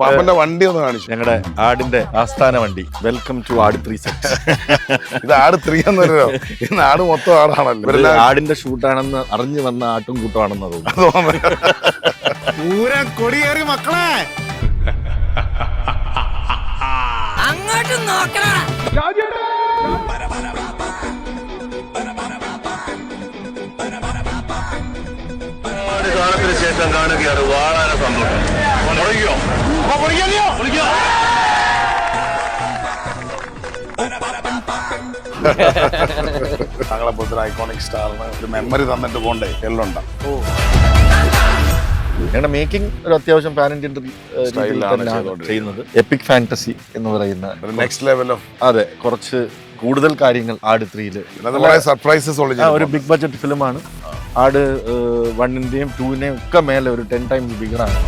പാപ്പന്റെ വണ്ടി ഒന്ന് കാണിച്ചു. ഞങ്ങളുടെ ആടിന്റെ ആസ്ഥാന വണ്ടി. വെൽക്കം ടു ആട് 3 സെറ്റ്. ഇത് ആട് 3 എന്നല്ലോ. ഇന്ന് ആട് മൊത്തം ആടാണല്ലോ. ആടിന്റെ ഷൂട്ടാണെന്ന് അറിഞ്ഞു വന്ന ആട്ടും കൂട്ടമാണെന്ന് തോന്നുന്നു. കൊടിയേറി മക്കളെ അങ്ങോട്ട് നോക്കണ. കാലത്തിന് ശേഷം കാണുകയാണ് വളരെ സന്തോഷം. ഞങ്ങളെ പോലത്തെ ഐക്കോണിക് സ്റ്റാറിന് ഒരു മെമ്മറി തന്നിട്ട് പോണ്ടേ എല്ലുണ്ട. ഞങ്ങളുടെ മേക്കിംഗ് ഒരു അത്യാവശ്യം പാൻ ഇന്ത്യൻ ചെയ്യുന്നത്. എപ്പിക് ഫാന്റസി എന്ന് പറയുന്ന നെക്സ്റ്റ് ലെവൽ ഓഫ് അതെ, കുറച്ച് കൂടുതൽ കാര്യങ്ങൾ ആട് 3-ല് സർപ്രൈസസ് ഒരു ബിഗ് ബഡ്ജറ്റ് ഫിലിമാണ്. ആട് 1-ന്റെയും 2-ന്റെയും ഒക്കെ മേലെ ഒരു 10 times ബിഗറാണ്.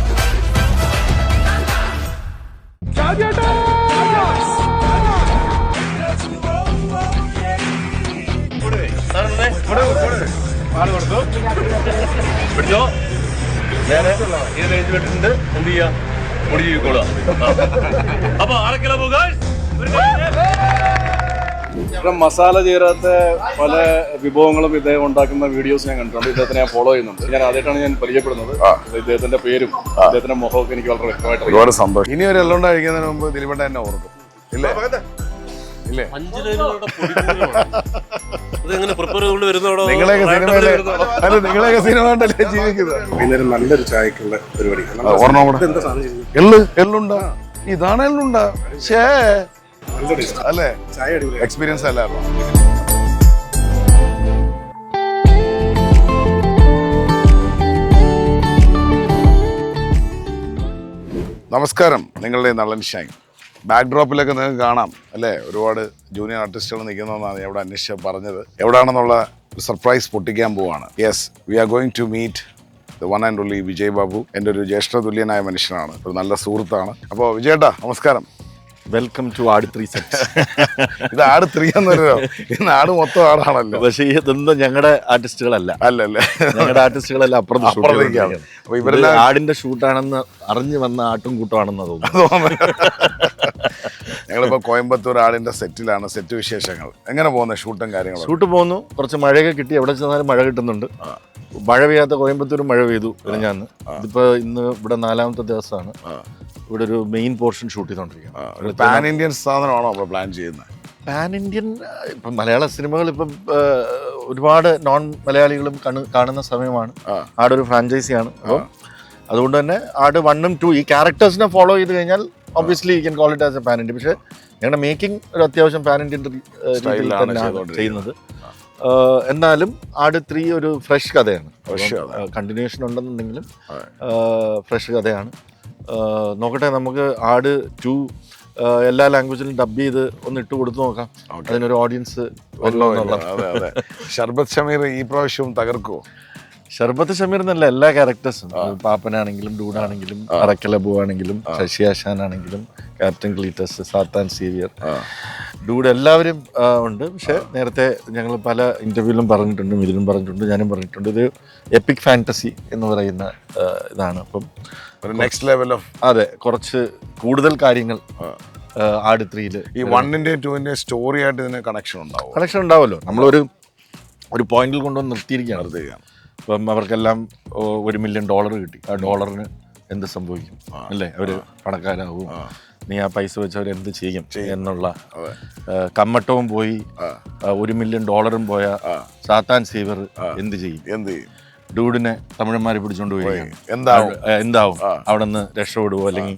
എന്ത് ചെയ്യാ പൊടി ജീവിക്കോളാം. അപ്പൊ ആരൊക്കെ പോകാൻ മസാല ചേരാത്ത പല വിഭവങ്ങളും ഇദ്ദേഹം ഉണ്ടാക്കുന്ന വീഡിയോസ് ഞാൻ കണ്ടിട്ടുണ്ട്. ഇദ്ദേഹത്തിനെ ഞാൻ ഫോളോ ചെയ്യുന്നുണ്ട്. ഞാൻ ആദ്യമായിട്ടാണ് ഞാൻ പരിചയപ്പെടുന്നത്. ഇദ്ദേഹത്തിന്റെ പേരും ഇദ്ദേഹത്തിന്റെ മുഖമൊക്കെ എനിക്ക് വളരെ വ്യക്തമായിട്ട് ഒരുപാട് സന്തോഷം. ഇനി ഒരു എല്ലുണ്ട കഴിക്കുന്നതിന് മുമ്പ് ദിലീപേട്ട എന്നെ ഓർക്കും ഇല്ലേ? ഇല്ലേ? നിങ്ങളെയൊക്കെ സിനിമ കണ്ടല്ലേ ജീവിക്കുന്നത്. വൈകുന്നേരം നല്ലൊരു ചായക്കുള്ള പരിപാടി. ഓർമ്മ എള്ളുണ്ട, ഇതാണ് എള്ളുണ്ട. ഷേ അല്ലേ? ചായ അടിപൊളി എക്സ്പീരിയൻസ് അല്ലായിരുന്നു. നമസ്കാരം, നിങ്ങളുടെ നളൻ ഷൈൻ. ബാക്ക്ഡ്രോപ്പിലൊക്കെ നിങ്ങൾക്ക് കാണാം അല്ലേ, ഒരുപാട് ജൂനിയർ ആർട്ടിസ്റ്റുകൾ നിൽക്കുന്നതെന്നാണ് ഞാൻ ഇവിടെ അന്വേഷിച്ച് പറഞ്ഞത്. എവിടെയാണെന്നുള്ള സർപ്രൈസ് പൊട്ടിക്കാൻ പോവാണ്. Yes, we are going to meet the one and only Vijay Babu. എൻ്റെ ഒരു ജ്യേഷ്ഠ തുല്യനായ മനുഷ്യനാണ്, ഒരു നല്ല സുഹൃത്താണ്. അപ്പോൾ വിജയേട്ടാ നമസ്കാരം. വെൽക്കം ടു ആട് 3 സെറ്റ്. ഇത് ആട് 3 എന്നല്ലോ. ഇന്ന് ആട് മൊത്തം ആടാണല്ലോ. പക്ഷേ ഇതൊന്നും ഞങ്ങളുടെ ആർട്ടിസ്റ്റുകളല്ല. അല്ലല്ലേ, ഞങ്ങളുടെ ആർട്ടിസ്റ്റുകളെല്ലാം അപ്പുറത്തേക്കാണ്. അപ്പൊ ഇവരെല്ലാം ആടിന്റെ ഷൂട്ടാണെന്ന് അറിഞ്ഞു വന്ന ആട്ടും കൂട്ടമാണെന്ന് തോന്നുന്നു. ഞങ്ങളിപ്പോ കോയമ്പത്തൂർ ആടിന്റെ സെറ്റിലാണ്. സെറ്റ് വിശേഷങ്ങൾ എങ്ങനെ പോകുന്നത്? ഷൂട്ടും കാര്യങ്ങളും. ഷൂട്ട് പോകുന്നു. കുറച്ച് മഴയൊക്കെ കിട്ടി. എവിടെ ചെന്നാലും മഴ കിട്ടുന്നുണ്ട്. മഴ പെയ്യാത്ത കോയമ്പത്തൂരും മഴ പെയ്തു ഞാന്ന്. ഇതിപ്പോ ഇന്ന് ഇവിടെ 4ാമത്തെ ദിവസമാണ്. ഇവിടെ ഒരു മെയിൻ പോർഷൻ ഷൂട്ട് ചെയ്തോണ്ടിരിക്കുകയാണ്. പാൻ ഇന്ത്യൻ സാധനമാണോ അപ്പോൾ പ്ലാൻ ചെയ്യുന്നത്? പാൻ ഇന്ത്യൻ ഇപ്പം മലയാള സിനിമകൾ ഇപ്പം ഒരുപാട് നോൺ മലയാളികളും കാണുന്ന സമയമാണ്. ആടൊരു ഫ്രാഞ്ചൈസിയാണ്. അപ്പം അതുകൊണ്ട് തന്നെ ആട് 1ഉം 2 ഈ ക്യാരക്ടേഴ്സിനെ ഫോളോ ചെയ്ത് കഴിഞ്ഞാൽ obviously you can call it as A pan Indian. പക്ഷേ ഞങ്ങളുടെ മേക്കിംഗ് ഒരു അത്യാവശ്യം പാൻ ഇന്ത്യൻ ചെയ്യുന്നത്. എന്നാലും ആട് 3 ഒരു ഫ്രഷ് കഥയാണ്. കണ്ടിന്യൂഷൻ ഉണ്ടെന്നുണ്ടെങ്കിലും ഫ്രഷ് കഥയാണ്. നോക്കട്ടെ, നമുക്ക് ആട് 2 എല്ലാ ലാംഗ്വേജിലും ഡബ് ചെയ്ത് ഒന്ന് ഇട്ട് കൊടുത്തു നോക്കാം. അതിനൊരു ഓഡിയൻസ് ഷർബത്ത് ഷമീർ ഈ പ്രാവശ്യവും തകർക്കുമോ? ഷർബത്ത് ഷമീർ എന്നല്ല, എല്ലാ ക്യാരക്ടേഴ്സും, പാപ്പനാണെങ്കിലും ഡൂഡാണെങ്കിലും അറക്കലബു ആണെങ്കിലും ശശി ആശാൻ ആണെങ്കിലും ക്യാപ്റ്റൻ ക്ലീറ്റസ്, സാത്താൻ സേവിയർ, ഡൂഡ് എല്ലാവരും ഉണ്ട്. പക്ഷെ നേരത്തെ ഞങ്ങൾ പല ഇന്റർവ്യൂവിലും പറഞ്ഞിട്ടുണ്ട്, ഇതിലും പറഞ്ഞിട്ടുണ്ട്, ഞാനും പറഞ്ഞിട്ടുണ്ട്. ഇത് എപ്പിക് ഫാന്റസി എന്ന് പറയുന്ന ഇതാണ്. അപ്പം നെക്സ്റ്റ് ലെവൽ ഓഫ് അതെ, കുറച്ച് കൂടുതൽ കാര്യങ്ങൾ ആട് 3-ല് ഈ 1-ന്റെയും 2-ന്റെയും സ്റ്റോറി ആയിട്ട് ഇതിന് കണക്ഷൻ ഉണ്ടാവുമല്ലോ. നമ്മളൊരു പോയിന്റിൽ കൊണ്ടുവന്ന് നിർത്തിയിരിക്കുകയാണ്. ഇപ്പം അവർക്കെല്ലാം $1 million കിട്ടി. ആ ഡോളറിന് എന്ത് സംഭവിക്കും അല്ലേ? അവര് പണക്കാരാവും. നീ ആ പൈസ വെച്ച് അവർ എന്ത് ചെയ്യും എന്നുള്ള കമ്മട്ടവും പോയി $1 million പോയ സാത്താൻ സേവർ എന്ത് ചെയ്യും? ഡൂഡിനെ തമിഴന്മാരെ പിടിച്ചോണ്ട് പോയി എന്താവും? അവിടെ നിന്ന് രക്ഷപ്പെടുവോ? അല്ലെങ്കിൽ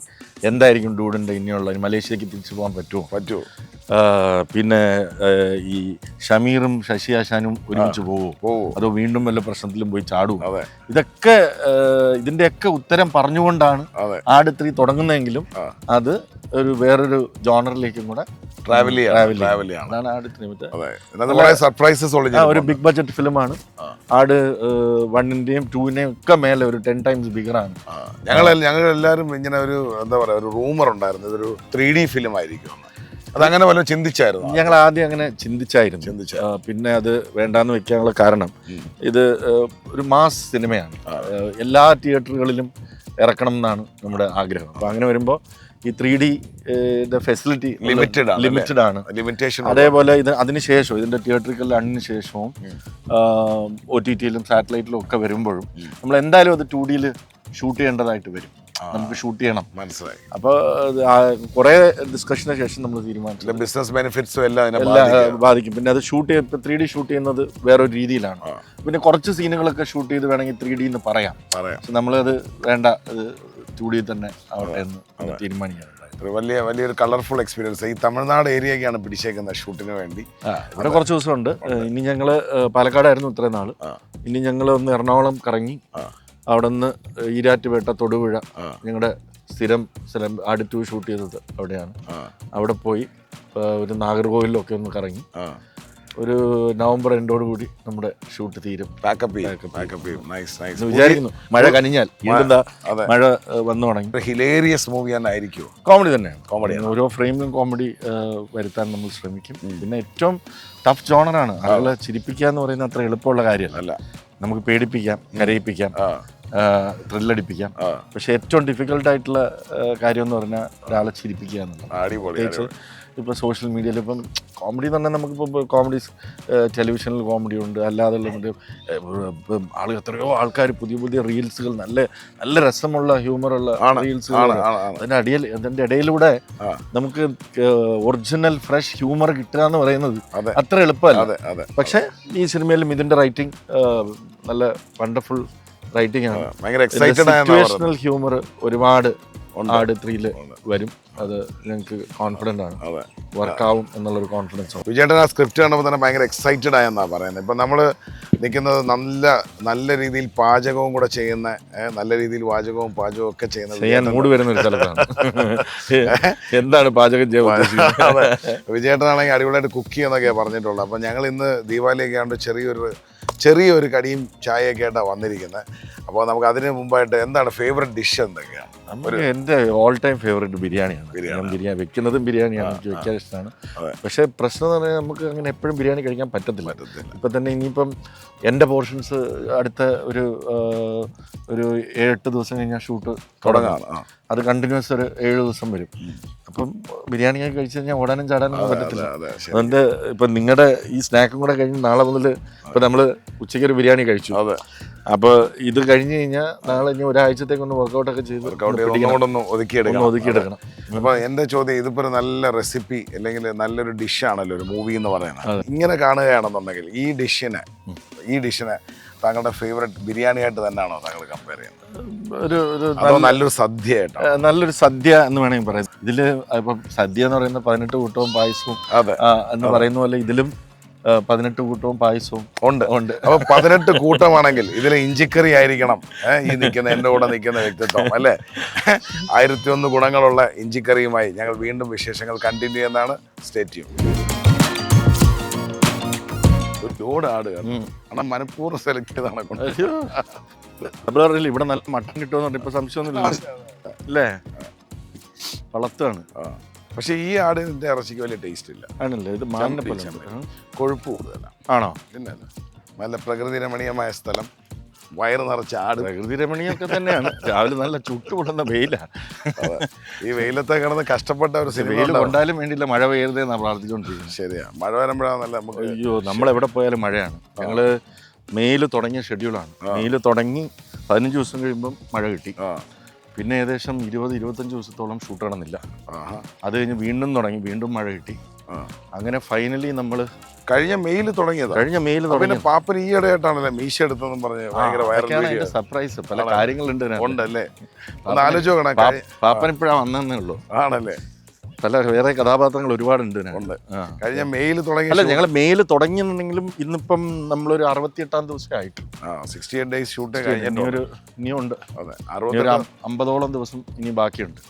എന്തായിരിക്കും ഡൂഡിന്റെ ഇനിയുള്ള മലേഷ്യക്ക് തിരിച്ചു പോകാൻ പറ്റുമോ? പിന്നെ ഈ ഷമീറും ശശി ആശാനും ഒരുമിച്ച് പോവോ? അതോ വീണ്ടും വല്ല പ്രശ്നത്തിലും പോയി ചാടുവോ? ഇതൊക്കെ ഇതിന്റെയൊക്കെ ഉത്തരം പറഞ്ഞുകൊണ്ടാണ് ആട് 3 തുടങ്ങുന്നതെങ്കിലും അത് ഒരു വേറൊരു ജോണറിലേക്കും കൂടെ ട്രാവൽ ചെയ്യാണ് ആട് 3. ഒരു ബിഗ് ബഡ്ജറ്റ് ഫിലിമാണ്. ആട് 1-ന്റെയും 2-ന്റെയും ഒക്കെ മേലെ ഒരു 10 times ബിഗറാണ്. ഞങ്ങളെല്ലാവരും ഇങ്ങനെ ഒരു എന്താ പറയാ, ഒരു റൂമർ ഉണ്ടായിരുന്നു ഇതൊരു 3D ഫിലിം ആയിരിക്കും. അതങ്ങനെ വല്ല ചിന്തിച്ചായിരുന്നു? ഞങ്ങൾ ആദ്യം അങ്ങനെ ചിന്തിച്ചായിരുന്നു. പിന്നെ അത് വേണ്ടാന്ന് വെക്കാനുള്ള കാരണം ഇത് ഒരു മാസ് സിനിമയാണ്. എല്ലാ തിയേറ്ററുകളിലും ഇറക്കണം എന്നാണ് നമ്മുടെ ആഗ്രഹം. അപ്പോൾ അങ്ങനെ വരുമ്പോൾ ഈ 3D ഫെസിലിറ്റി ലിമിറ്റഡ് ആണ്. ലിമിറ്റേഷൻ. അതേപോലെ അതിനുശേഷം ഇതിൻ്റെ തിയേറ്ററിക്കൽ റണ്ണിന് ശേഷവും OTT-യിലും സാറ്റലൈറ്റിലും ഒക്കെ വരുമ്പോഴും നമ്മൾ എന്തായാലും അത് 2D ഷൂട്ട് ചെയ്യേണ്ടതായിട്ട് വരും. നമുക്ക് ഷൂട്ട് ചെയ്യണം. മനസ്സിലായി. അപ്പോൾ കുറേ ഡിസ്കഷന് ശേഷം നമ്മൾ തീരുമാനിച്ചു ബിസിനസ് ബെനിഫിറ്റ്സും എല്ലാം ബാധിക്കും. പിന്നെ അത് ഷൂട്ട് ചെയ്ത് 3D ഷൂട്ട് ചെയ്യുന്നത് വേറൊരു രീതിയിലാണ്. പിന്നെ കുറച്ച് സീനുകളൊക്കെ ഷൂട്ട് ചെയ്ത് വേണമെങ്കിൽ 3D എന്ന് പറയാം. പക്ഷെ നമ്മളത് വേണ്ട, അത് 2D തന്നെ ആവട്ടെ എന്ന് തീരുമാനിക്കണം. വലിയൊരു കളർഫുൾ എക്സ്പീരിയൻസ്. ഈ തമിഴ്നാട് ഏരിയയൊക്കെയാണ് പിടിച്ചേക്കുന്നത് ഷൂട്ടിന് വേണ്ടി. ഇവിടെ കുറച്ച് ദിവസമുണ്ട്. ഇനി ഞങ്ങൾ പാലക്കാടായിരുന്നു ഇത്രയും നാൾ. ഇനി ഞങ്ങൾ ഒന്ന് എറണാകുളം കറങ്ങി അവിടെ നിന്ന് ഈരാറ്റുപേട്ട, തൊടുപുഴ ഞങ്ങളുടെ സ്ഥിരം സ്ഥലം അടുത്ത് ഷൂട്ട് ചെയ്തത് അവിടെയാണ്. അവിടെ പോയി ഒരു നാഗർകോവിലൊക്കെ ഒന്ന് കറങ്ങി ഒരു നവംബർ എൻഡോട് കൂടി നമ്മുടെ ഷൂട്ട് തീരും. വിചാരിക്കുന്നു മഴ കനിഞ്ഞാൽ മഴ വന്നു തുടങ്ങി. ഹിലേറിയസ് മൂവി തന്നെ ആയിരിക്കും. കോമഡി തന്നെയാണ്. കോമഡി ഓരോ ഫ്രെയിമിലും കോമഡി വരുത്താൻ നമ്മൾ ശ്രമിക്കും. പിന്നെ ഏറ്റവും ടഫ് ജോണറാണ്. ആളുകളെ ചിരിപ്പിക്കുക എന്ന് പറയുന്നത് അത്ര എളുപ്പമുള്ള കാര്യമല്ല. നമുക്ക് പേടിപ്പിക്കാം, കരയിപ്പിക്കാം, ത്രില്ലടിപ്പിക്കാം. പക്ഷെ ഏറ്റവും ഡിഫിക്കൽട്ടായിട്ടുള്ള കാര്യം എന്ന് പറഞ്ഞാൽ ഒരാളെ ചിരിപ്പിക്കുക എന്നുള്ളത്. പ്രത്യേകിച്ച് ഇപ്പോൾ സോഷ്യൽ മീഡിയയിൽ ഇപ്പം കോമഡി എന്ന് പറഞ്ഞാൽ നമുക്കിപ്പോൾ കോമഡി ടെലിവിഷനിൽ കോമഡി ഉണ്ട്, അല്ലാതെ എത്രയോ ആൾക്കാർ പുതിയ പുതിയ റീൽസുകൾ, നല്ല രസമുള്ള ഹ്യൂമറുള്ള റീൽസുകൾ. അതിൻ്റെ ഇടയിലൂടെ നമുക്ക് ഒറിജിനൽ ഫ്രഷ് ഹ്യൂമർ കിട്ടുക എന്ന് പറയുന്നത് അത്ര എളുപ്പമല്ല. പക്ഷേ ഈ സിനിമയിലും ഇതിൻ്റെ റൈറ്റിംഗ് നല്ല വണ്ടർഫുൾ റൈറ്റിംഗ് ആണ്. സിറ്റുവേഷണൽ ഹ്യൂമർ ഒരുപാട് ആട് 3 വരും. അത് ഞങ്ങൾക്ക് കോൺഫിഡൻ്റ് ആണ്, വർക്കാവും എന്നുള്ളൊരു കോൺഫിഡൻസ്. വിജയേട്ടൻ ആ സ്ക്രിപ്റ്റ് കണ്ടപ്പോൾ തന്നെ ഭയങ്കര എക്സൈറ്റഡ് ആയെന്നാണ് പറയുന്നത്. ഇപ്പം നമ്മൾ നിൽക്കുന്നത് നല്ല രീതിയിൽ പാചകവും കൂടെ ചെയ്യുന്ന, നല്ല രീതിയിൽ പാചകവും ഒക്കെ ചെയ്യാൻ മൂഡ് വരുന്ന ഒരു സ്ഥലത്താണ്. എന്താണ് പാചകം ചെയ്യുന്നത്? വിജയേട്ടനാണെങ്കിൽ അടിപൊളിയായിട്ട് കുക്ക് ചെയ്യുന്നൊക്കെയാണ് പറഞ്ഞിട്ടുള്ളത്. അപ്പം ഞങ്ങൾ ഇന്ന് ദീപാവലിയൊക്കെ ആണ്ട് ചെറിയൊരു കടിയും ചായയൊക്കെ ആയിട്ടാണ് വന്നിരിക്കുന്നത്. അപ്പോൾ നമുക്ക് അതിന് മുമ്പായിട്ട് എന്താണ് ഫേവറേറ്റ് ഡിഷ് എന്തൊക്കെയാണ്? എൻ്റെ ഓൾ ടൈം ഫേവറേറ്റ് ബിരിയാണിയാണ്. ബിരിയാണി വെക്കുന്നതും ബിരിയാണിയാണ്, എനിക്ക് വെക്കാൻ ഇഷ്ടമാണ്. പക്ഷേ പ്രശ്നം എന്ന് പറഞ്ഞാൽ നമുക്ക് അങ്ങനെ എപ്പോഴും ബിരിയാണി കഴിക്കാൻ പറ്റത്തില്ല. ഇപ്പം തന്നെ ഇനിയിപ്പം എൻ്റെ പോർഷൻസ് അടുത്ത ഒരു 7-8 ദിവസം കഴിഞ്ഞാൽ ഷൂട്ട് തുടങ്ങാം. അത് കണ്ടിന്യൂസ് ഒരു 7 ദിവസം വരും. അപ്പം ബിരിയാണി കഴിച്ച് കഴിഞ്ഞാൽ ഓടാനും ചാടാനും പറ്റത്തില്ല. അതുകൊണ്ട് ഇപ്പം നിങ്ങളുടെ ഈ സ്നാക്കും കൂടെ കഴിഞ്ഞ് നാളെ മുതൽ ഇപ്പം നമ്മൾ ഉച്ചയ്ക്ക് ഒരു ബിരിയാണി കഴിച്ചു. അപ്പോൾ ഇത് കഴിഞ്ഞ് കഴിഞ്ഞാൽ നാളെ ഇനി ഒരാഴ്ചത്തേക്കൊന്ന് വർക്കൗട്ടൊക്കെ ചെയ്ത് ഒതുക്കിയെടുക്കണം. അപ്പോൾ എൻ്റെ ചോദ്യം, ഇതിപ്പോൾ നല്ല റെസിപ്പി അല്ലെങ്കിൽ നല്ലൊരു ഡിഷാണല്ലോ ഒരു മൂവി എന്ന് പറയുന്നത്. ഇങ്ങനെ കാണുകയാണെന്നുണ്ടെങ്കിൽ ഈ ഡിഷിനെ താങ്കളുടെ ഫേവറേറ്റ് ബിരിയാണിയായിട്ട് തന്നെയാണോ താങ്കൾ കമ്പയർ ചെയ്യുന്നത്? നല്ലൊരു സദ്യ എന്ന് വേണമെങ്കിൽ പറയാം. ഇതിൽ ഇപ്പം സദ്യ എന്ന് പറയുന്നത് 18 കൂട്ടവും പായസവും എന്ന് പറയുന്ന പോലെ ഇതിലും 18 കൂട്ടവും പായസവും ഉണ്ട്. അപ്പൊ 18 കൂട്ടമാണെങ്കിൽ ഇതിൽ ഇഞ്ചിക്കറി ആയിരിക്കണം ഈ എൻ്റെ കൂടെ നിൽക്കുന്ന വ്യക്തിത്വം അല്ലേ? 1001 ഗുണങ്ങളുള്ള ഇഞ്ചിക്കറിയുമായി ഞങ്ങൾ വീണ്ടും വിശേഷങ്ങൾ കണ്ടിന്യൂ ചെയ്യുന്നതാണ്. Stay tune. ഒരു ലോഡ് ആട് കാരണം മനഃപൂർവ്വം സെലക്ട് ചെയ്താണ് കൊണ്ടറിയില്ല. ഇവിടെ നല്ല മട്ടൻ കിട്ടുമെന്ന് ഇപ്പൊ സംശയമൊന്നുമില്ല അല്ലേ? വളർത്താണ്. പക്ഷെ ഈ ആടിന്റെ ഇറച്ചിക്ക് വലിയ ടേസ്റ്റ് ഇല്ല. ആണല്ലേ? ഇത് മാനിനെ പോലെ കൊഴുപ്പ് കൂടുതലാണ്. ആണോ? പിന്നെ നല്ല പ്രകൃതി രമണീയമായ സ്ഥലം, വയറ് നിറച്ച ആട്. പ്രകൃതി രമണീയൊക്കെ തന്നെയാണ്. രാവിലെ നല്ല ചുട്ടുപൊള്ളുന്ന വെയിലാണ്. ഈ വെയിലത്തെ കിടന്ന് കഷ്ടപ്പെട്ട ഒരു വെയിൽ കൊണ്ടാലും വേണ്ടിയില്ല, മഴ പെയ്യരുതെന്നാണ് പ്രാർത്ഥിച്ചുകൊണ്ടിരിക്കുന്നത്. ശരിയാ, മഴ വരുമ്പോഴാണ് നല്ല നമുക്ക്. അയ്യോ, നമ്മളെവിടെ പോയാലും മഴയാണ്. ഞങ്ങള് മെയിൽ തുടങ്ങിയ ഷെഡ്യൂളാണ്. മെയിൽ തുടങ്ങി 15 ദിവസം കഴിയുമ്പം മഴ കിട്ടി. പിന്നെ ഏകദേശം 20-25 ദിവസത്തോളം ഷൂട്ട് നടന്നില്ല. അത് കഴിഞ്ഞ് വീണ്ടും തുടങ്ങി, വീണ്ടും മഴ കിട്ടി. അങ്ങനെ ഫൈനലി നമ്മൾ കഴിഞ്ഞ മെയിൽ തുടങ്ങിയത്. പാപ്പൻ ഈ ഇടയായിട്ടാണല്ലേ മീശ എടുത്തെന്നും പറഞ്ഞ് ഭയങ്കര വൈറൽ സർപ്രൈസ്. പല കാര്യങ്ങളുണ്ട് ഉണ്ടല്ലേ? ഒന്ന് ആലോചിച്ച് നോക്കണം. പാപ്പൻ ഇപ്പോഴാണ് വന്നേ ഉള്ളൂ. ആണല്ലേ? പല വേറെ കഥാപാത്രങ്ങൾ ഒരുപാടുണ്ട്. കഴിഞ്ഞ മെയിൽ തുടങ്ങി. അല്ല, ഞങ്ങൾ മെയിൽ തുടങ്ങിയെന്നുണ്ടെങ്കിലും ഇന്നിപ്പം നമ്മളൊരു 68-ാം ദിവസം ആയിട്ട് 68 ഡേയ്സ് ഷൂട്ട് ഇനിയുണ്ട്. 50ഓളം ദിവസം ഇനി ബാക്കിയുണ്ട്.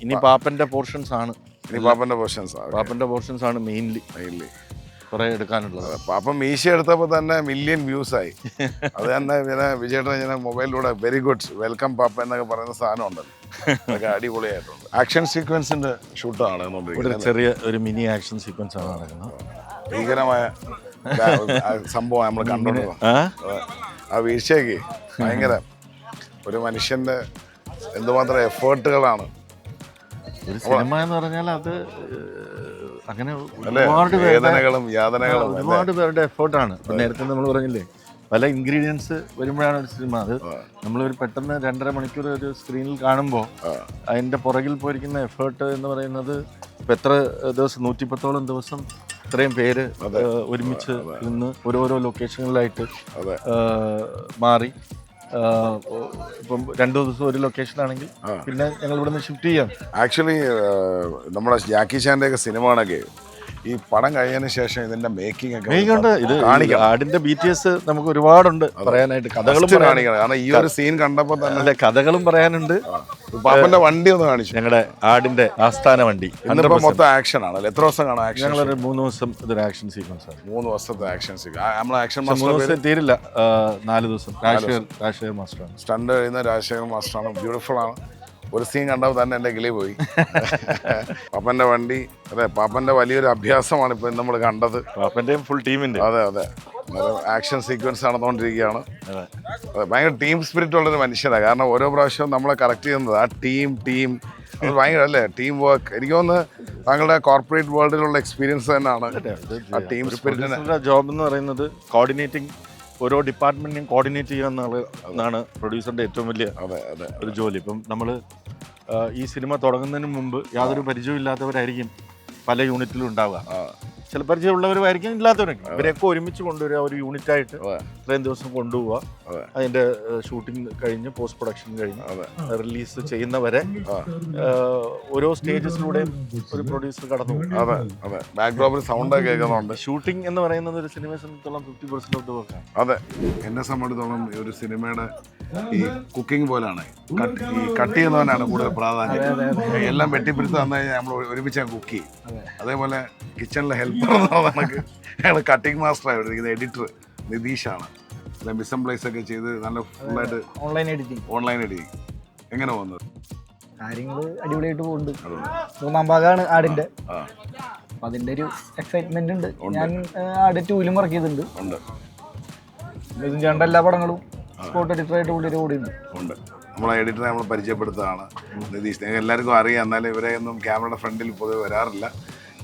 ഇനി പാപ്പന്റെ പോർഷൻസ് ആണ്. പാപ്പന്റെ പോർഷൻസ് ആണ് മെയിൻലി കുറെ എടുക്കാനുള്ളത്. പാപ്പൻ മീശ എടുത്തപ്പോൾ തന്നെ മില്യൺ വ്യൂസ് ആയി. അത് തന്നെ പിന്നെ വിജയേട്ടൻ ഇങ്ങനെ മൊബൈലിലൂടെ വെരി ഗുഡ് വെൽക്കം പാപ്പ എന്നൊക്കെ പറയുന്ന സാധനം ഉണ്ടല്ലോ, അതൊക്കെ അടിപൊളിയായിട്ടുണ്ട്. ആക്ഷൻ സീക്വൻസിന്റെ ഷൂട്ടാണ് ചെറിയ ഒരു മിനി ആക്ഷൻ സീക്വൻസ് ആണ് നടക്കുന്നത്. ഭീകരമായ സംഭവം നമ്മൾ കണ്ടോണ്ട് ആ വീഴ്ചയ്ക്ക് ഭയങ്കര ഒരു മനുഷ്യൻ്റെ എന്തുമാത്രം എഫേർട്ടുകളാണ് ഒരു സിനിമ എന്ന് പറഞ്ഞാൽ അത് അങ്ങനെ അല്ലേ, ഒരുപാട് പേരുടെ വേദനകളും യാതനകളും അല്ലേ? ഒരുപാട് പേരുടെ എഫേർട്ടാണ്. നേരത്തെ നമ്മൾ പറഞ്ഞില്ലേ പല ഇൻഗ്രീഡിയൻസ് വരുമ്പോഴാണ് ഒരു സിനിമ. അത് നമ്മളൊരു പെട്ടെന്ന് 2.5 മണിക്കൂർ ഒരു സ്ക്രീനിൽ കാണുമ്പോൾ അതിൻ്റെ പുറകിൽ പോയിരിക്കുന്ന എഫേർട്ട് എന്ന് പറയുന്നത് ഇപ്പം എത്ര ദിവസം 110ഓളം ദിവസം ഇത്രയും പേര് ഒരുമിച്ച് നിന്ന് ഓരോരോ ലൊക്കേഷനുകളിലായിട്ട് മാറി. ഇപ്പം 2 ദിവസം ഒരു ലൊക്കേഷനാണെങ്കിൽ പിന്നെ ഞങ്ങൾ ഇവിടെ നിന്ന് ഷിഫ്റ്റ് ചെയ്യാം. ആക്ച്വലി നമ്മുടെ ജാക്കി ചാൻ്റെ ഒക്കെ സിനിമകളൊക്കെ ഈ പടം കഴിഞ്ഞതിന് ശേഷം ഇതിന്റെ മേക്കിംഗ് ഉണ്ട്. ഇത് ആടിന്റെ BTS നമുക്ക് ഒരുപാടുണ്ട് പറയാനായിട്ട്. കഥകളും കാണിക്കണം. കാരണം ഈ ഒരു സീൻ കണ്ടപ്പോൾ തന്നെ അല്ലെ കഥകളും പറയാനുണ്ട്. പാപ്പന്റെ വണ്ടി ഒന്ന് കാണിച്ചു. ഞങ്ങളുടെ ആടിന്റെ ആസ്ഥാന വണ്ടി ഇന്നിപ്പോ മൊത്തം ആക്ഷൻ ആണല്ലോ. എത്ര ദിവസം കാണാം ആക്ഷൻ? ഞങ്ങളൊരു 3 ദിവസം ഇതൊരു ആക്ഷൻ സീക്വൻസ് ആണ്. 3 ദിവസത്തെ ആക്ഷൻ സീക്വൻസ്. നമ്മളെ ആക്ഷൻ 3 ദിവസം തീരില്ല, 4 ദിവസം. രാജശേഖർ മാസ്റ്ററാണ് സ്റ്റണ്ട് ചെയ്യുന്ന. രാജശേഖർ മാസ്റ്ററാണ്. ബ്യൂട്ടിഫുൾ ആണ്. ഒരു സീൻ കണ്ടപ്പോൾ തന്നെ എൻ്റെ കിളി പോയി. പാപ്പൻ്റെ വണ്ടി, അതെ, പാപ്പൻ്റെ വലിയൊരു അഭ്യാസമാണ് ഇപ്പം നമ്മൾ കണ്ടത്. പാപ്പൻ്റെയും ഫുൾ ടീമിൻ്റെ. അതെ അതെ, ആക്ഷൻ സീക്വൻസ് നടന്നുകൊണ്ടിരിക്കുകയാണ്. അതെ, ഭയങ്കര ടീം സ്പിരിറ്റ് ഉള്ളൊരു മനുഷ്യനാണ്. കാരണം ഓരോ പ്രാവശ്യവും നമ്മളെ കറക്റ്റ് ചെയ്യുന്നത് ആ ടീം അത് ഭയങ്കര അല്ലേ, ടീം വർക്ക്. എനിക്ക് തോന്നുന്നു താങ്കളുടെ കോർപ്പറേറ്റ് വേൾഡിലുള്ള എക്സ്പീരിയൻസ് തന്നെയാണ് ആ ടീം സ്പിരിറ്റിൻ്റെ ജോബ് എന്ന് പറയുന്നത്. കോർഡിനേറ്റിംഗ്, ഓരോ ഡിപ്പാർട്ട്മെന്റിനെയും കോർഡിനേറ്റ് ചെയ്യുക എന്നാണ് പ്രൊഡ്യൂസറിന്റെ ഏറ്റവും വലിയ ഒരു ജോലി. ഇപ്പം നമ്മൾ ഈ സിനിമ തുടങ്ങുന്നതിന് മുമ്പ് യാതൊരു പരിചയമില്ലാത്തവരായിരിക്കും പല യൂണിറ്റിലും ഉണ്ടാവുക. ചില പരിചയമുള്ളവരുമായിരിക്കും, ഇല്ലാത്തവരൊക്കെ. ഇവരെയൊക്കെ ഒരുമിച്ച് കൊണ്ടുവരിക, ഒരു യൂണിറ്റായിട്ട് ഇത്രയും ദിവസം കൊണ്ടുപോവുക. അതിന്റെ ഷൂട്ടിംഗ് കഴിഞ്ഞ് പോസ്റ്റ് പ്രൊഡക്ഷൻ കഴിഞ്ഞ് റിലീസ് ചെയ്യുന്നവരെ ഓരോ സ്റ്റേജസിലൂടെയും ഒരു പ്രൊഡ്യൂസർ കടന്നു പോകും. ബാക്ക്ഡ്രോപ്പിൽ സൗണ്ട് കേൾക്കുന്നുണ്ട്. ഷൂട്ടിംഗ് എന്ന് പറയുന്നത് ഒരു സിനിമയെ സംബന്ധിച്ചോളം 50% ഓഫ് വർക്കാണ്. അതെ, എന്നെ സംബന്ധിച്ചിടത്തോളം ഈ ഒരു സിനിമയുടെ ഈ കുക്കിംഗ് പോലാണ്. ഈ കട്ട് ചെയ്യുന്നവനാണ് കൂടുതൽ പ്രാധാന്യം. എല്ലാം വെട്ടിപ്പിടുത്ത് തന്നു കഴിഞ്ഞാൽ നമ്മൾ ഒരുമിച്ച് കുക്ക് ചെയ്യും. അതേപോലെ കിച്ചണിലെ ഹെൽപ്പർ കണക്ക് ഞങ്ങൾ കട്ടിംഗ് മാസ്റ്റർ ആയിട്ട് എഡിറ്റർ നിതീഷാണ്. അല്ല, മിസംപ്ലേസ് ഒക്കെ ചെയ്ത് നല്ല ഫുള്ളായിട്ട് ഓൺലൈൻ എഡിറ്റിംഗ് എങ്ങനെ പോകുന്നത്? കാര്യങ്ങൾ അടിപൊളിയായിട്ട് പോകുന്നുണ്ട്. 3ാം ഭാഗമാണ് ആടിന്റെ. അപ്പൊ അതിന്റെ ഒരു എക്സൈറ്റ്മെന്റ് ഉണ്ട്. ഞാൻ ആട് 2ലും വർക്ക് ചെയ്തിട്ടുണ്ട്. ഇതും ചേണ്ട എല്ലാ പടങ്ങളും സ്പോട്ട് എഡിറ്ററായിട്ട് ഓടിയുണ്ട്. നമ്മളെ എഡിറ്ററെ നമ്മൾ പരിചയപ്പെടുത്തുകയാണ് നിതീഷ്. നിങ്ങൾക്ക് എല്ലാവർക്കും അറിയാം, എന്നാലും ഇവരെ ഒന്നും ക്യാമറയുടെ ഫ്രണ്ടിൽ പൊതുവെ വരാറില്ല.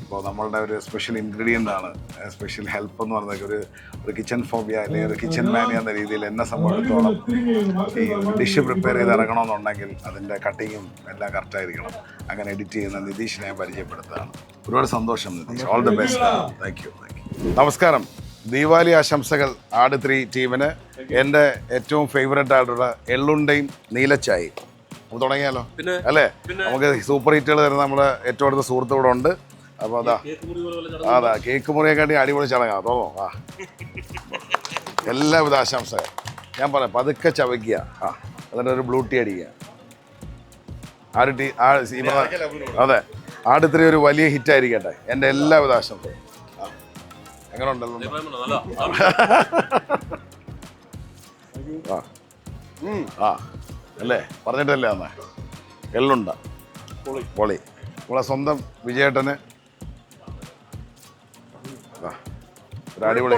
ഇപ്പോൾ നമ്മളുടെ ഒരു സ്പെഷ്യൽ ഇൻഗ്രീഡിയൻ്റ് ആണ് സ്പെഷ്യൽ ഹെൽപ്പ് എന്ന് പറഞ്ഞാൽ. ഒരു കിച്ചൺ ഫോബിയ അല്ലെങ്കിൽ ഒരു കിച്ചൺ മാനിയ എന്ന രീതിയിൽ എന്നെ സംബന്ധിച്ചിടത്തോളം ഈ ഡിഷ് പ്രിപ്പയർ ചെയ്ത് ഇറങ്ങണമെന്നുണ്ടെങ്കിൽ അതിൻ്റെ കട്ടിങ്ങും എല്ലാം കറക്റ്റായിരിക്കണം. അങ്ങനെ എഡിറ്റ് ചെയ്യുന്ന നിതീഷിനെ ഞാൻ പരിചയപ്പെടുത്തുകയാണ്. ഒരുപാട് സന്തോഷം Nitish. All the best. Thank you. നമസ്കാരം. ദീപാവലി ആശംസകൾ ആട് 3 ടീമിന്. എൻ്റെ ഏറ്റവും ഫേവറേറ്റ് ആയിട്ടുള്ള എള്ളുണ്ടയും നീലച്ചായയും. നമുക്ക് തുടങ്ങിയാലോ? അല്ലേ, നമുക്ക് സൂപ്പർ ഹിറ്റുകൾ തരുന്ന നമ്മുടെ ഏറ്റവും അടുത്ത സുഹൃത്ത് ഇവിടെ ഉണ്ട്. അപ്പോൾ അതാ കേക്ക് മുറിയെക്കാട്ടി അടിപൊളി ചടങ്ങാണ്. തോന്നോ? എല്ലാവിധ ആശംസകൾ. ഞാൻ പറയാം, പതുക്കെ ചവയ്ക്കുക. എന്നിട്ട് ഒരു ബ്ലൂ ടീ അടിക്കുക. അതെ, ആട് 3 ഒരു വലിയ ഹിറ്റായിരിക്കട്ടെ. എൻ്റെ എല്ലാവിധ ആശംസകളും. എങ്ങനെ ഉണ്ടല്ലോ? അല്ലേ, പറഞ്ഞിട്ടല്ലേ അന്ന് എള്ളുണ്ട പൊളി. നമ്മളെ സ്വന്തം വിജയേട്ടന് ഒരു അടിപൊളി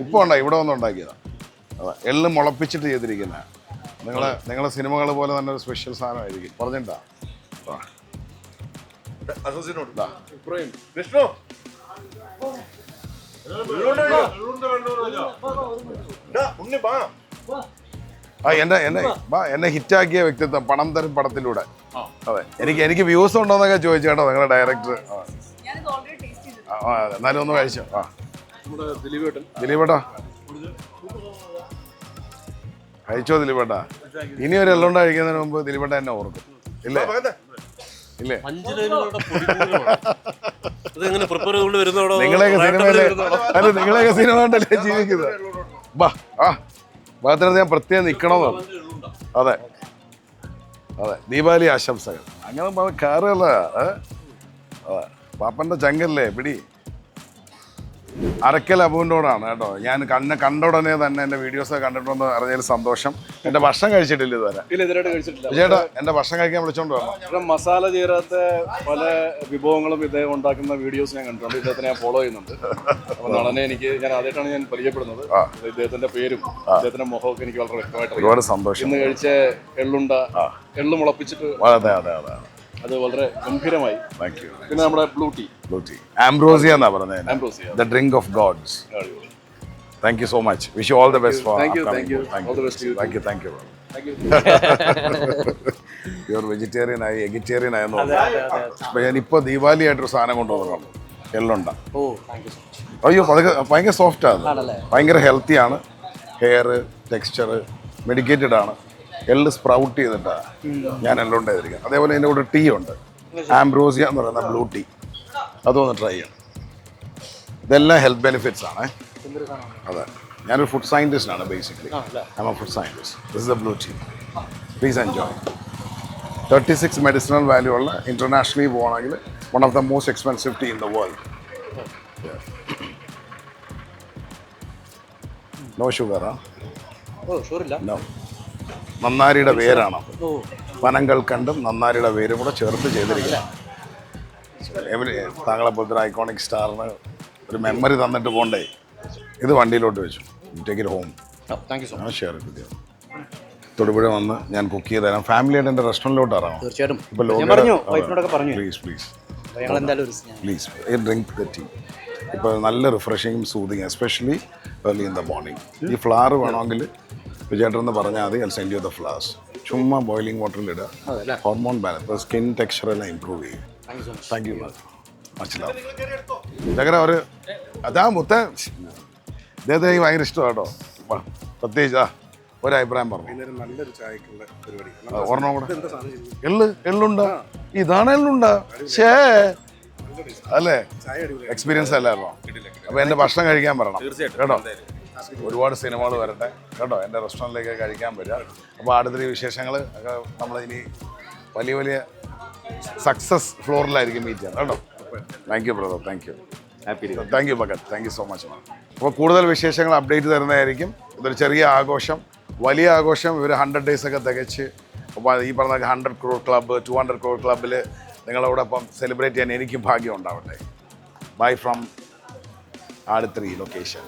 ഇപ്പോൾ ഉണ്ടായി, ഇവിടെ വന്ന് ഉണ്ടാക്കിയതാ. അതെ, എള്ള് മുളപ്പിച്ചിട്ട് ചെയ്തിരിക്കുന്ന നിങ്ങളെ സിനിമകൾ പോലെ തന്നെ ഒരു സ്പെഷ്യൽ സാധനമായിരിക്കും. പറഞ്ഞിട്ടാ എന്നെ ഹിറ്റാക്കിയ വ്യക്തിത്വം പണം തരും പടത്തിലൂടെ. അതെ, എനിക്ക് വ്യൂസ് ഉണ്ടോന്നൊക്കെ ചോദിച്ചു കേട്ടോ നിങ്ങളുടെ ഡയറക്ടർ. എന്നാലും ഒന്ന് കഴിച്ചോ. ദിലീപേട്ടാ കഴിച്ചോ? ദിലീപേട്ടാ ഇനി ഒരു എല്ലാം കഴിക്കുന്നതിന് മുമ്പ് ദിലീപേട്ട എന്നെ ഓർക്കും. ഇല്ലേ? നിങ്ങളെയൊക്കെ സിനിമ കണ്ടല്ലേ ജീവിക്കുന്നത്. ഭാഗത്തിനകത്ത് ഞാൻ പ്രത്യേകം നിൽക്കണമെന്നാണ്. അതെ, ദീപാവലി ആശംസകൾ. അങ്ങനെ കയറുകയല്ല. അതെ, പാപ്പൻ്റെ ചങ്കല്ലേ പിടി. അറക്കൽ അബുവിനോടാണ് കേട്ടോ. ഞാൻ കണ്ട ഉടനെ തന്നെ എൻ്റെ വീഡിയോസ് കണ്ടിട്ടുണ്ടെന്ന് അറിഞ്ഞതിൽ സന്തോഷം. എൻ്റെ ഭക്ഷണം കഴിച്ചിട്ടില്ല ഇതുവരെ. ഇല്ല, ഇതിനായിട്ട് കഴിച്ചിട്ടില്ല. ചേട്ടാ എൻ്റെ ഭക്ഷണം കഴിക്കാൻ വിളിച്ചോണ്ട് വരണം. ഇവിടെ മസാല ചേരാത്ത പല വിഭവങ്ങളും ഇദ്ദേഹം ഉണ്ടാക്കുന്ന വീഡിയോസ് ഞാൻ കണ്ടിട്ടുണ്ട്. ഇദ്ദേഹത്തിനെ ഞാൻ ഫോളോ ചെയ്യുന്നുണ്ട്. അപ്പോൾ നടനെ ഞാൻ ആദ്യമായിട്ടാണ് ഞാൻ പരിചയപ്പെടുന്നത്. ഇദ്ദേഹത്തിന്റെ പേരും ഇദ്ദേഹത്തിന്റെ മുഖമൊക്കെ എനിക്ക് വളരെ വ്യക്തമായിട്ട് ഒരുപാട് സന്തോഷം. ഇന്ന് കഴിച്ച എള്ളുണ്ട, എള്ളു മുളപ്പിച്ചിട്ട് അതെ അതെ അതെ, അത് വളരെ ഗംഭീരമായി. Thank you. പിന്നെ നമ്മുടെ ബ്ലൂ ടീ ആംബ്രോസിയ എന്നാ പറഞ്ഞത്, ambrosia, the drink of gods. Thank you so much. Wish you all the best for Thank you. All the best to you. Thank you. Pure vegetarian ആയി eggetarian ആയെന്ന് തോന്നുന്നു. അപ്പൊ ഞാനിപ്പോ ദീപാവലി ആയിട്ടൊരു സാധനം കൊണ്ടുവന്നിട്ടുണ്ട്, എള്ളുണ്ട. അയ്യോ അതൊക്കെ ഭയങ്കര സോഫ്റ്റ് ആണ്, ഭയങ്കര ഹെൽത്തി ആണ്. ഹെയർ ടെക്സ്ചർ മെഡിക്കേറ്റഡ് ആണ്. എള്ള് സ്പ്രൗട്ട് ചെയ്തിട്ടാണ് ഞാൻ എള്ളുണ്ട ചെയ്തിരിക്കുന്നത്. അതേപോലെ ഇതിൻ്റെ കൂടെ ടീ ഉണ്ട്, ആംബ്രോസിയ എന്ന് പറയുന്ന ബ്ലൂ ടീ. അതൊന്ന് ട്രൈ ചെയ്യണം. ഇതെല്ലാം ഹെൽത്ത് ബെനിഫിറ്റ്സ് ആണ്. അതെ, ഞാനൊരു ഫുഡ് സയൻറ്റിസ്റ്റ് ആണ് basically. I am a food scientist. This is a blue tea. Please enjoy. 36 medicinal value ഉള്ള, ഇന്റർനാഷണലി പോകണമെങ്കിൽ one of the most expensive tea in the world. No sugar. No. നന്നാരിയുടെ വേരാണ്, വനങ്ങൾ കണ്ടും നന്നാരിയുടെ വേരും കൂടെ ചേർത്ത് ചെയ്തിരിക്കുക. താങ്കളെ പോലത്തെ ഒരു ഐക്കോണിക് സ്റ്റാറിന് ഒരു മെമ്മറി തന്നിട്ട് പോണ്ടേ. ഇത് വണ്ടിയിലോട്ട് വെച്ചു. Take it home. ഷെയർ ചെയ്ത് തൊടുപുഴ വന്ന് ഞാൻ കുക്ക് ചെയ്ത് തരാം. ഫാമിലി ആയിട്ട് എൻ്റെ റെസ്റ്റോറൻറ്റിലോട്ട് ഇറങ്ങാം. തീർച്ചയായിട്ടും. Please drink the tea. ഇപ്പോൾ നല്ല റിഫ്രഷിങ്ങും soothing, especially early in the morning. ഈ ഫ്ലവർ വേണമെങ്കിൽ വിജയേട്ടൻ പറഞ്ഞാൽ മതി. I send you the flowers. ചുമ്മാ ബോയിലിംഗ് വാട്ടറിൽ ഇടുക. ഹോർമോൺ ബാലൻസ്, സ്കിൻ ടെക്സ്ചർ എല്ലാം ഇമ്പ്രൂവ് ചെയ്യും. Thank you much love. ഇതങ്ങനെ ഒരു അതാ മുത്ത ഇദ്ദേഹത്തെ എനിക്ക് ഭയങ്കര ഇഷ്ടമാണ് കേട്ടോ. പ്രത്യേകിച്ച് ഒരഭിപ്രായം പറഞ്ഞു. നല്ലൊരു ചായക്കുള്ള പരിപാടി. ഓർമ്മ കൂടെ എള്ളുണ്ട. ഇതാണ് എള്ളുണ്ട. ഷേ അല്ലേ, എക്സ്പീരിയൻസ് അല്ലായിരുന്നോ? അപ്പൊ എൻ്റെ ഭക്ഷണം കഴിക്കാൻ പറയണം കേട്ടോ. ഒരുപാട് സിനിമകൾ വരട്ടെ കേട്ടോ. എൻ്റെ റെസ്റ്റോറൻറ്റിലേക്ക് കഴിക്കാൻ വരിക. അപ്പോൾ അടുത്തൊരു വിശേഷങ്ങൾ ഒക്കെ നമ്മളിനി വലിയ വലിയ സക്സസ് ഫ്ലോറിലായിരിക്കും മീറ്റ് ചെയ്യാം കേട്ടോ. Thank you brother. Thank you. Thank you Bhagat. Thank you so much. അപ്പോൾ കൂടുതൽ വിശേഷങ്ങൾ അപ്ഡേറ്റ് തരുന്നതായിരിക്കും. ഇതൊരു ചെറിയ ആഘോഷം, വലിയ ആഘോഷം. ഇവർ 100 days ഒക്കെ തികച്ച്. അപ്പോൾ ഈ പറഞ്ഞ 100 crore ക്ലബ്ബ്, 200 crore ക്ലബ്ബിൽ നിങ്ങളോടൊപ്പം സെലിബ്രേറ്റ് ചെയ്യാൻ എനിക്ക് ഭാഗ്യം ഉണ്ടാവട്ടെ. ബൈ ഫ്രം ആട് 3 ലൊക്കേഷൻ.